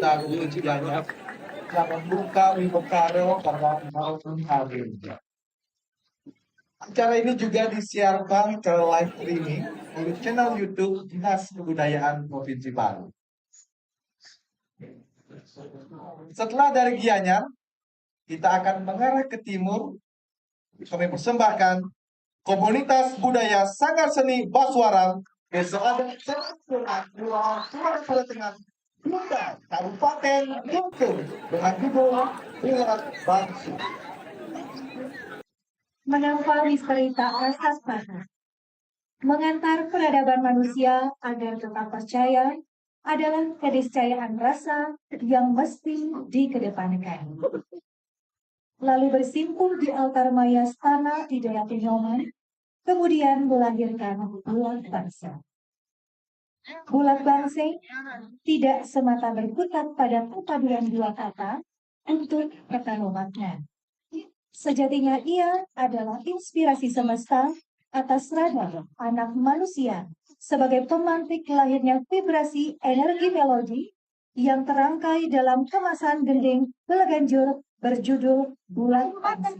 Tago ujiannya jangan buka Wimo Karo karena mau hari. Acara ini juga disiarkan secara live streaming oleh channel YouTube Dinas Kebudayaan Provinsi Bali. Setelah dari Gianyar, kita akan mengarah ke timur. Kami persembahkan komunitas budaya Sanggar Seni Baswaran Desa Adat Sumatera Tengah, Kabupaten Bengkulu dengan judul Bulat Bangsa. Menempel misteri tak kasat mata. Mengantar peradaban manusia agar tetap percaya adalah keniscayaan rasa yang mesti dikedepankan. Lalu bersimpuh di altar maya stana di dalam Nyoman, kemudian melahirkan bulat bangsa. Bulat bangsa tidak semata berkutat pada perpaduan dua kata untuk pertanu makna. Sejatinya ia adalah inspirasi semesta atas ragam anak manusia sebagai pemantik lahirnya vibrasi energi melodi yang terangkai dalam kemasan gending belaganjur berjudul Bulat Bangsa.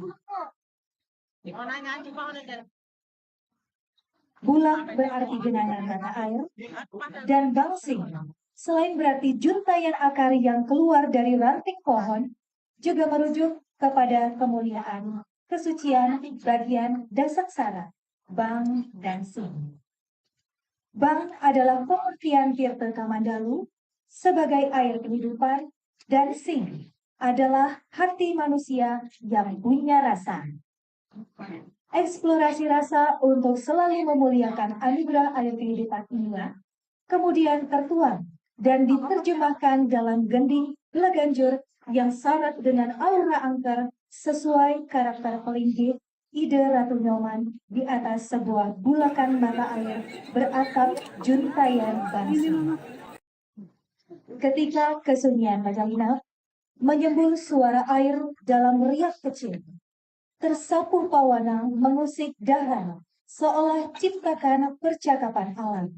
Bulat berarti genangan mata air, dan bangsing selain berarti juntayan akar yang keluar dari ranting pohon, juga merujuk kepada kemuliaan, kesucian, bagian, dasaksara, bang, dan sing. Bang adalah pengertian Tirta Kamandalu sebagai air kehidupan, dan sing adalah hati manusia yang punya rasa. Eksplorasi rasa untuk selalu memuliakan anugerah air kehidupan inilah kemudian tertuang dan diterjemahkan dalam gending belaganjur yang syarat dengan aura angker sesuai karakter pelinggih ide Ratu Nyoman di atas sebuah bulakan mata air beratap juntayan bangsa. Ketika kesunyian Majalina menyembul suara air dalam riak kecil, tersapu pawana mengusik dahan seolah ciptakan percakapan alam.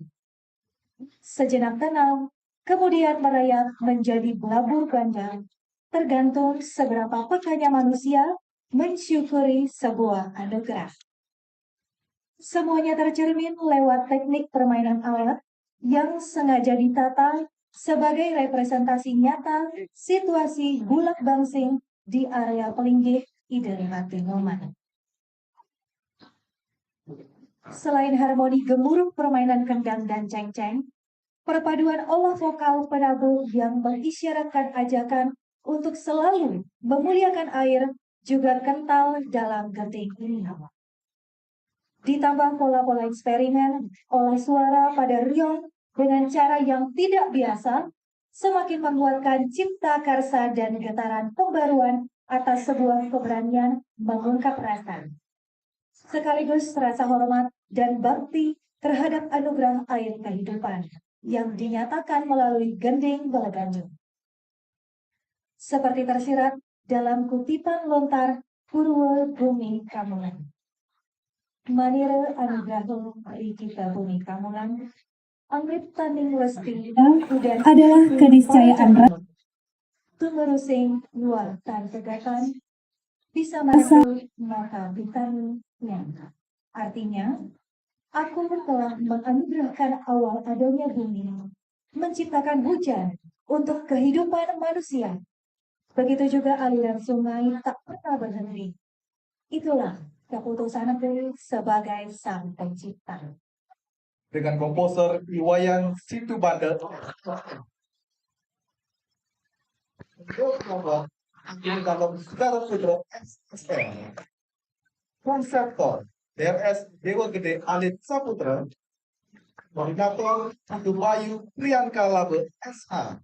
Sejenak tenang, kemudian merayap menjadi belabur ganda, tergantung seberapa pekanya manusia mensyukuri sebuah anugerah. Semuanya tercermin lewat teknik permainan alat yang sengaja ditata sebagai representasi nyata situasi bulat bangsing di area pelinggih ide Ratu Nyoman. Selain harmoni gemuruh permainan kendang dan ceng-ceng, perpaduan olah vokal penabuh yang mengisyaratkan ajakan untuk selalu memuliakan air juga kental dalam gending ini. Ditambah pola-pola eksperimen olah suara pada riong dengan cara yang tidak biasa, semakin menguatkan cipta karsa dan getaran pembaruan atas sebuah keberanian mengungkap rasa. Sekaligus rasa hormat dan bakti terhadap anugerah air kehidupan yang dinyatakan melalui gending belaganjung. Seperti tersirat dalam kutipan lontar Purwo Bumi Kamulan. Manire anugraho kita Bumi Kamulan, Amrit Taning Lesti adalah keniscayaan tumerusing luar tan tegatan bisa merasa mata bitani yang artinya aku telah menganugerahkan awal adanya bumi, menciptakan hujan untuk kehidupan manusia. Begitu juga aliran sungai tak pernah berhenti. Itulah keputusanku sebagai sang pencipta. Dengan komposer Iwayan Situbanda, dalam Saudara Putra SSN, konseptor DRS Dewa Gede Alit Saputra, koordinator Putu Bayu Priyanka Labe SH,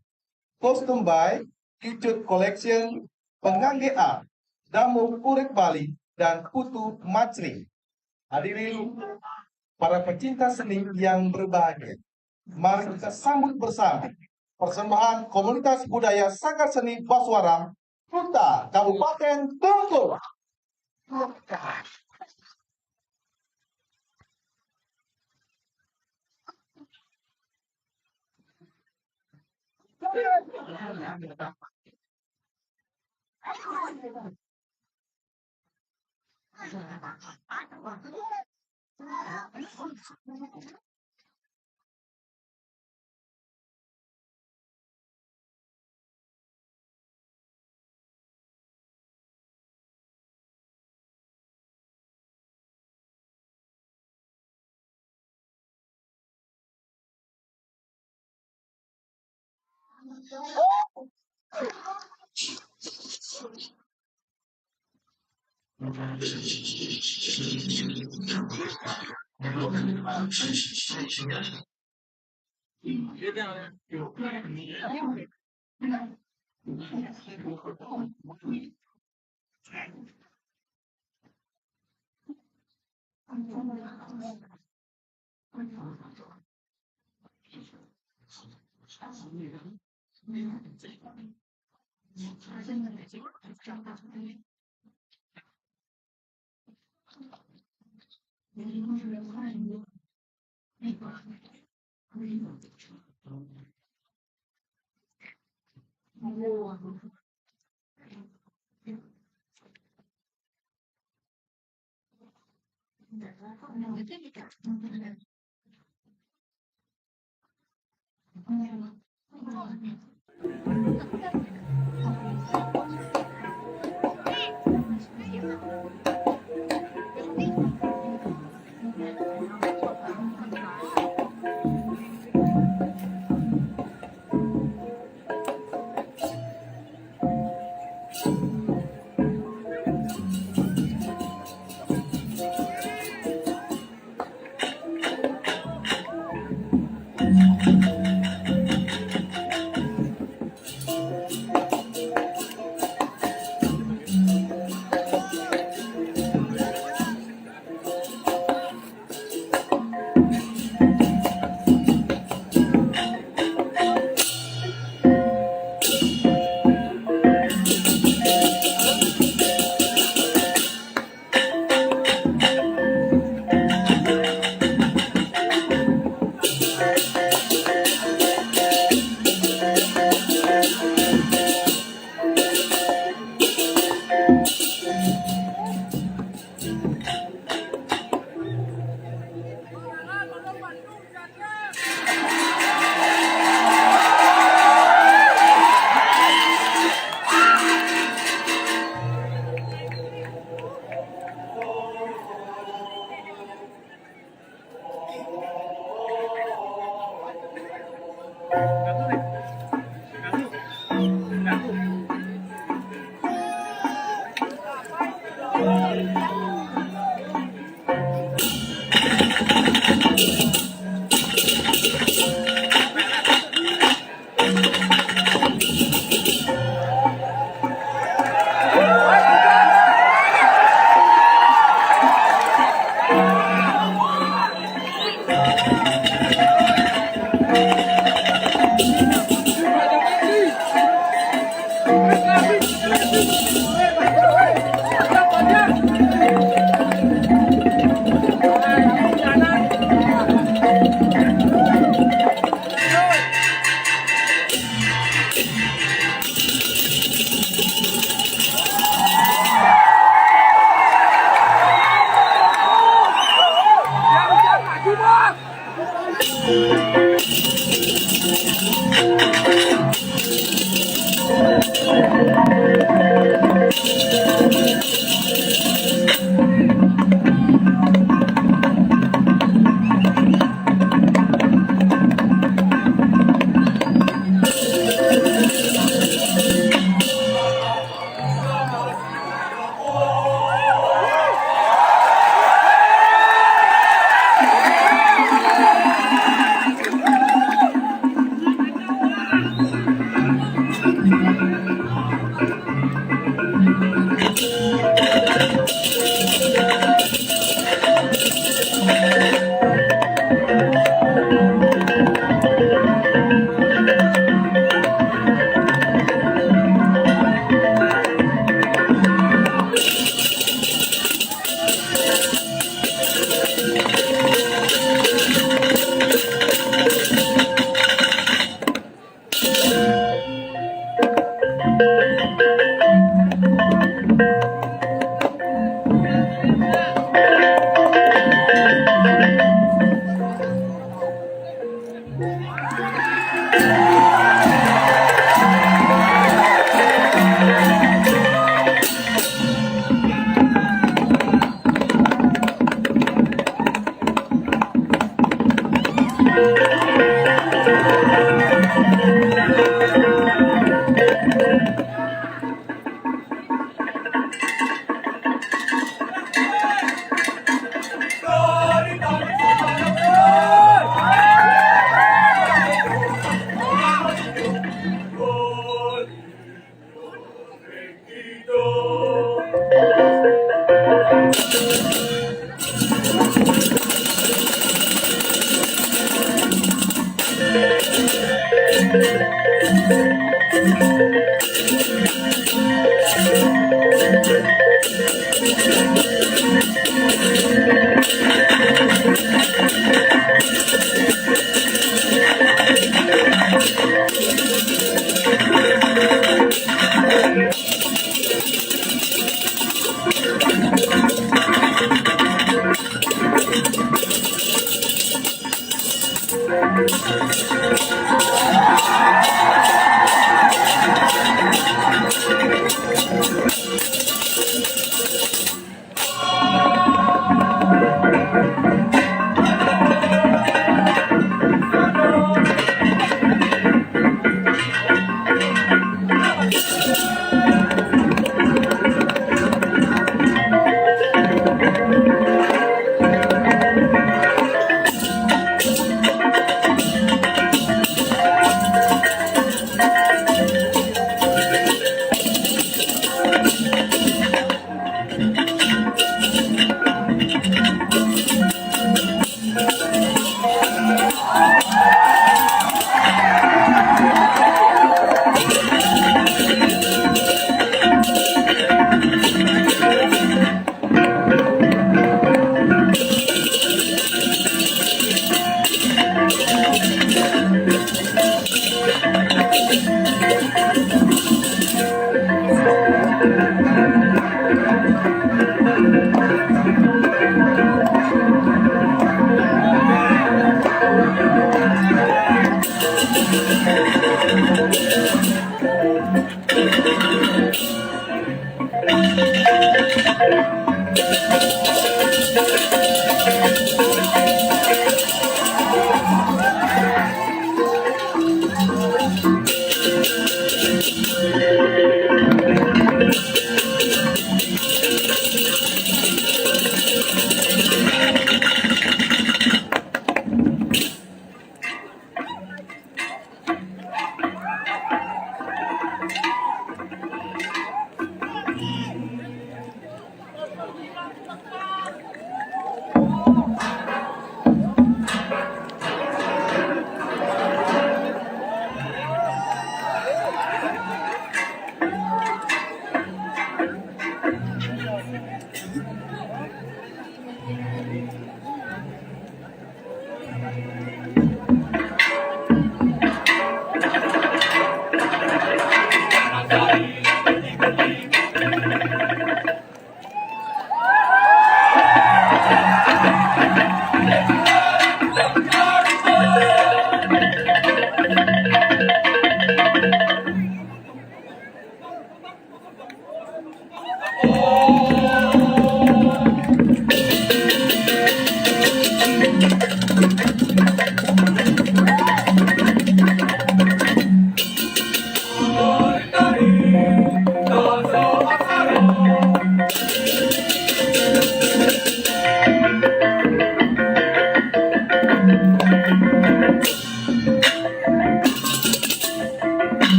kostum by Kicut Collection, pengangge A, Damu Urek Bali, dan Putu Macri. Hadirin para pecinta seni yang berbahagia, mari kita sambut bersama persembahan komunitas budaya Sanggar Seni Baswaram, Kuta, Kabupaten Bengkulu.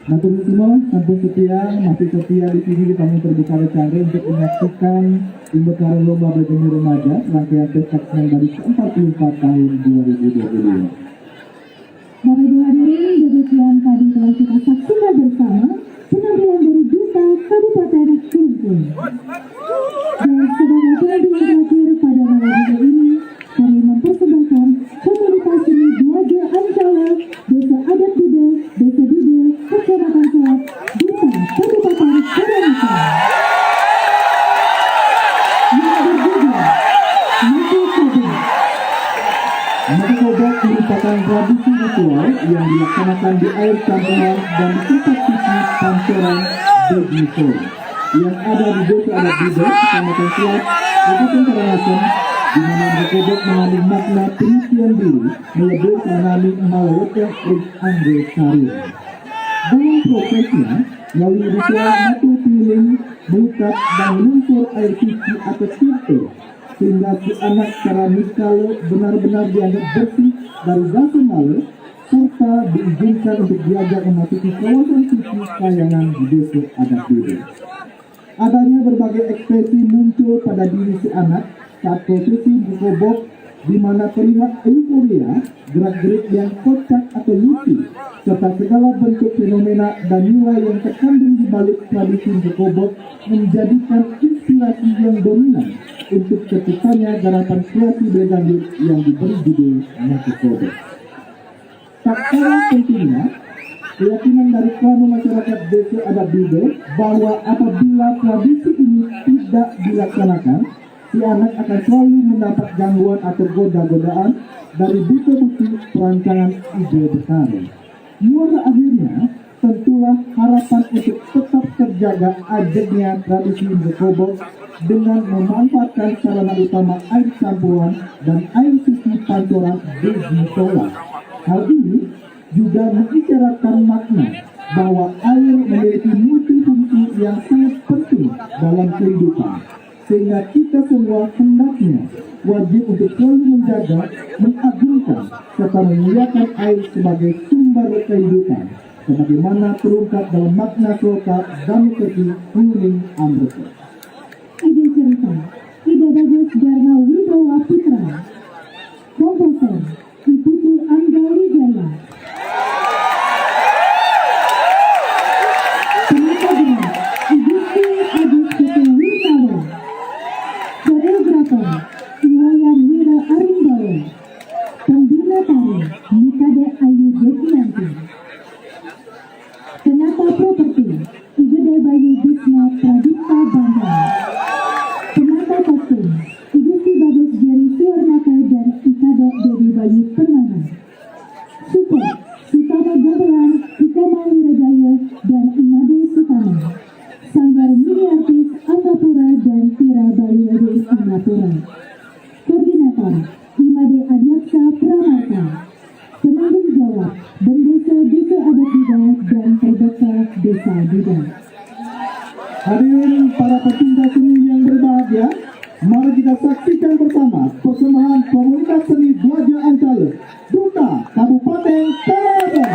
Matur nuwun sampun setia, masih setia di sini kami terbuka acara untuk menyaksikan pembukaan lomba bajang remaja rangkaian pesta Senandari ke-44 tahun 2022. Bapak Ibu hadirin, demikian tadi telah kita saksikan bersama penampilan dari Duta Kabupaten Kelungkung. Dan sebagai penampilan terakhir pada malam hari ini, kami mempersembahkan komunitas seni Dwaja Ancala, Desa Adat Bide, Desa Bide, Kecamatan Selat, Duta Kabupaten Karangasem. Yang berjudul Mati Kabut. Mati Kabut merupakan tradisi ritual yang dilaksanakan di air campuran dan di tempat suci Pancoran Begisor yang ada di Desa Adat Bide, Kecamatan Selat, Kabupaten Karangasem, di mana Mati Kabut mengandung makna pengisian diri melebur mengalami malawaka ring anggo karir. Dalam prosesnya, melalui ritual matu piling, melukat dan meluncur air suci atau filter, sehingga si anak secara nikalo benar-benar dianggap bersih dari dosa malu, serta diizinkan untuk diajak memasuki kawasan suci kayangan di Desa Adat Bide. Adanya berbagai ekspresi muncul pada diri si anak saat prosesi berkobok, di mana terlihat euforia, gerak-gerik yang kocak atau lucu, serta segala bentuk fenomena dan nilai yang terkandung di balik tradisi berkobok menjadikan inspirasi yang dominan untuk terciptanya garapan kreasi bergandut yang diberi judul Mati Kabut. Tak kalah pentingnya, keyakinan dari kaum masyarakat Desa Adat Bide bahwa apabila tradisi ini tidak dilaksanakan, si anak akan selalu mendapat gangguan atau goda-godaan dari bukti-bukti perancangan ide besar. Muara akhirnya tentulah harapan untuk tetap terjaga ajegnya tradisi berkobok dengan memanfaatkan sarana utama air campuran dan air suci Pancoran Begisor. Hal ini juga mengisyaratkan makna bahwa air memiliki multifungsi yang sangat penting dalam kehidupan, sehingga kita semua hendaknya wajib untuk selalu menjaga, mengagungkan, serta memuliakan air sebagai sumber kehidupan, sebagaimana terungkap dalam makna sloka Damuketi Huling Amrita. Ide cerita, Ide Bagus Dharma Wibawa Putra, komposer Iputu Angga Wijaya, penata gerak Igusti Agus Putu Wirtawa, koreografer Iwayan Wira Arimbawa, pembina tari Mikade Ayu Devianti, penata properti Igede Bayu Bisma Pradipta Bambang, penata kostum Igusti Bagus Jerry Suwarnata dan Ikade Dedi Bayu Permana, support Sutama Gamelan, Ikama Wirajaya dan Imade Sutama, Sanggar Mini Artis Angapura dan Tira Bayu Ade Angapura, koordinator Imade Adiaksa Pramata, penanggung jawab Bendesa Desa Adat Bida dan Perbeka Desa Bida. Hadirin para pecinta seni yang berbahagia, mari kita saksikan bersama persembahan komunitas seni Dwaja Ancala, Duta Kabupaten Karangasem.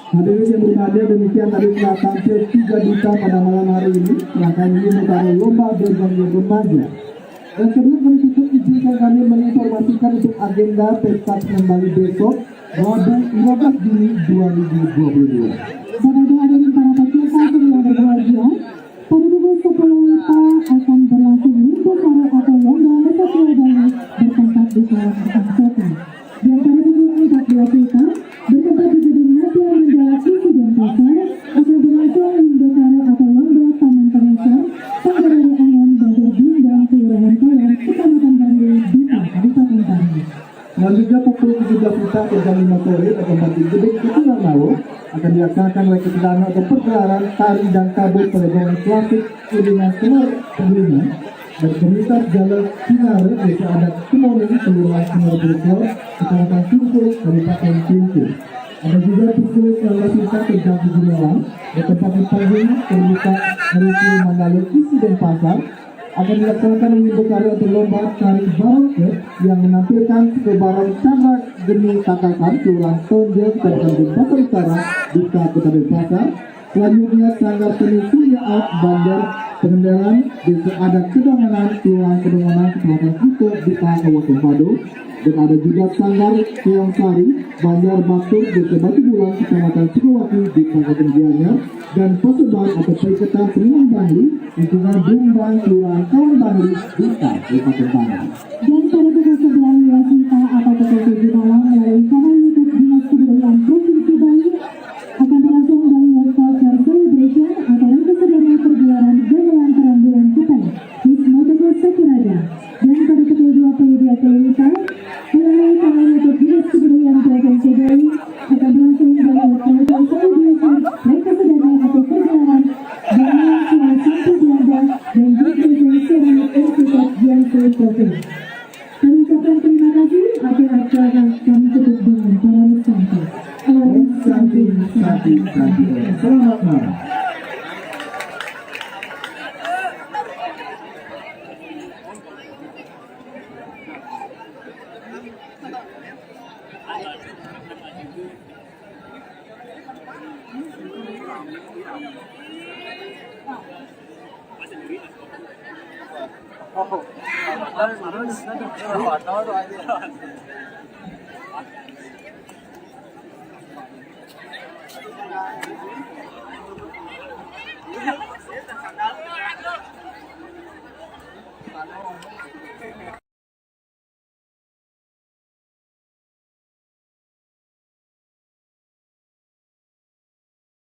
Hadirin yang berbahagia, demikian tadi telah tampil 3 duta pada malam hari ini. Rangkaian ini merupakan lomba bergaya remaja. Dan sebelum kami tutup, izinkan kami menginformasikan untuk agenda pesta kembali besok, Rabu 15 Juni 2022. Bapak hadirin para peserta yang berbahagia, pada pukul 10 akan berlangsung lomba karo atau lomba sesuai dengan bertempat di kawasan kota. Dan pada pukul 14 WITA, bertempat di gedung Nasional Mendarat Insiden Pasar, akan berlangsung lomba karo atau lomba Taman Teresor, Penggerak Angon Badur Bindang Kelurahan Kolam, Kecamatan Bandung, Dita, Kabupaten Bandung. Selanjutnya pukul 17 WITA ke jam 5 sore di tempat di Gedung Kepulauan Laut akan dilaksanakan oleh kesadaran atau pergelaran tari dan kabut pada gaya klasik dengan semua sebelumnya dan komunitas Jalan Sinare Desa Adat Kemoreng Kelurahan Sinare Bogor, Kecamatan Singkil, Kabupaten Singkil. Ada juga pukul 19 WITA ke jam 7 malam di tempat di panggung terbuka dari Mandalo Isi dan Pasar akan dilaksanakan minggu karya atau lomba tari barongsai yang menampilkan kebaran sama geni tatakan Kelurahan Tonjol, Kabupaten Pasar Utara, Desa Kota Denpasar. Selanjutnya Sanggar Seni Surya Art Bandar Pengendalian Desa Adat Kedonganan, Kelurahan Kedonganan, Kecamatan Kuto, Desa Kabupaten Pado. Dan ada juga Sanggar Keong Sari Bandar Batur, Desa Batu Bulan, Kecamatan Sukawati, Desa Ketendiannya, dan Perseban atau Perikatan Penimang Bangli, lingkungan Bumbang, Kelurahan Kawan Bangli, Desa Kabupaten Bangli. Dan pada pukul 9 WITA atau pukul 7 malam melalui kanal YouTube Dinas Kebudayaan Provinsi Bali akan berlangsung Bali World Culture Celebration atau kesadaran pergelaran gamelan peranggulan kita Wisma Teguh Sakurada. Dan pada pukul 22 WITA melalui kanal YouTube Dinas Kebudayaan Provinsi Bali akan berlangsung Bali World Culture Celebration dan kesadaran atau pergelaran gamelan Suara Sampai Belanda dan Dikresen Serenit Institut Jansu Provinsi. Kami ucapkan terima kasih. Akhir acara kami tutup dengan para wisata. Santi. Selamat malam. Oh,